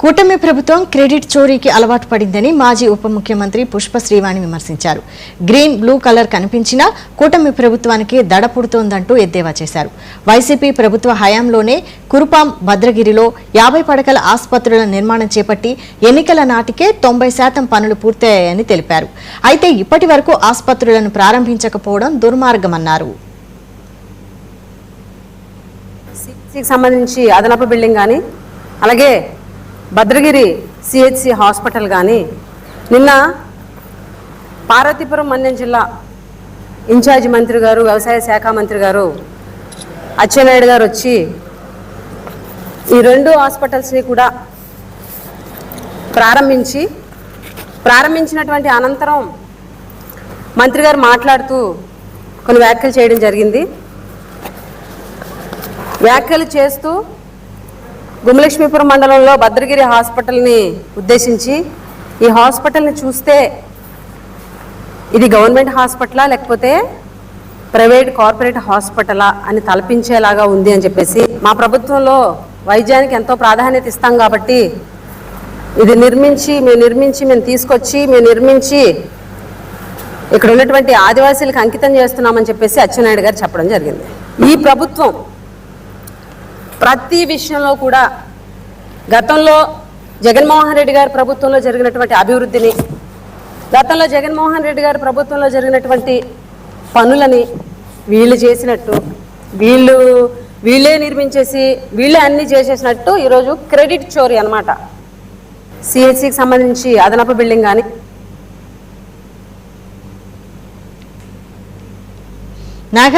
కూటమి ప్రభుత్వం క్రెడిట్ చోరీకి అలవాటు పడిందని మాజీ ఉప ముఖ్యమంత్రి పుష్ప శ్రీవాణి విమర్శించారు. గ్రీన్ బ్లూ కలర్ కనిపించినా కూటమి ప్రభుత్వానికి దడ పుడుతోందంటూ ఎద్దేవా చేశారు. వైసీపీ ప్రభుత్వ హయాంలోనే కురుపాం భద్రగిరిలో 50 పడకల ఆసుపత్రుల నిర్మాణం చేపట్టి ఎన్నికల నాటికే 90% పనులు పూర్తయ్యాయని తెలిపారు. అయితే ఇప్పటి వరకు ఆసుపత్రులను ప్రారంభించకపోవడం దుర్మార్గమన్నారు. సంబంధించి అదనపు బిల్డింగ్ కానీ అలాగే భద్రగిరి సిహెచ్సి హాస్పిటల్ కానీ నిన్న పార్వతీపురం మన్యం జిల్లా ఇన్ఛార్జి మంత్రి గారు వ్యవసాయ శాఖ మంత్రి గారు అచ్చెన్నాయుడు గారు వచ్చి ఈ 2 హాస్పిటల్స్ని కూడా ప్రారంభించినటువంటి అనంతరం మంత్రి గారు మాట్లాడుతూ కొన్ని వ్యాఖ్యలు చేయడం జరిగింది. వ్యాఖ్యలు చేస్తూ గుమ్మలక్ష్మీపురం మండలంలో భద్రగిరి హాస్పిటల్ని ఉద్దేశించి ఈ హాస్పిటల్ని చూస్తే ఇది గవర్నమెంట్ హాస్పిటలా లేకపోతే ప్రైవేట్ కార్పొరేట్ హాస్పిటలా అని తలపించేలాగా ఉంది అని చెప్పేసి, మా ప్రభుత్వంలో వైద్యానికి ఎంతో ప్రాధాన్యత ఇస్తాం కాబట్టి ఇది మేము నిర్మించి ఇక్కడ ఉన్నటువంటి ఆదివాసీలకు అంకితం చేస్తున్నామని చెప్పేసి అచ్చెన్నాయుడు గారు చెప్పడం జరిగింది. ఈ ప్రభుత్వం ప్రతి విషయంలో కూడా గతంలో జగన్మోహన్ రెడ్డి గారి ప్రభుత్వంలో జరిగినటువంటి అభివృద్ధిని, గతంలో జగన్మోహన్ రెడ్డి గారి ప్రభుత్వంలో జరిగినటువంటి పనులని వీళ్ళు చేసినట్టు, వీళ్ళే నిర్మించేసి వీళ్ళే అన్నీ చేసేసినట్టు ఈరోజు క్రెడిట్ చోరీ అన్నమాట. సిహెచ్సికి సంబంధించి అదనపు బిల్డింగ్ కానీ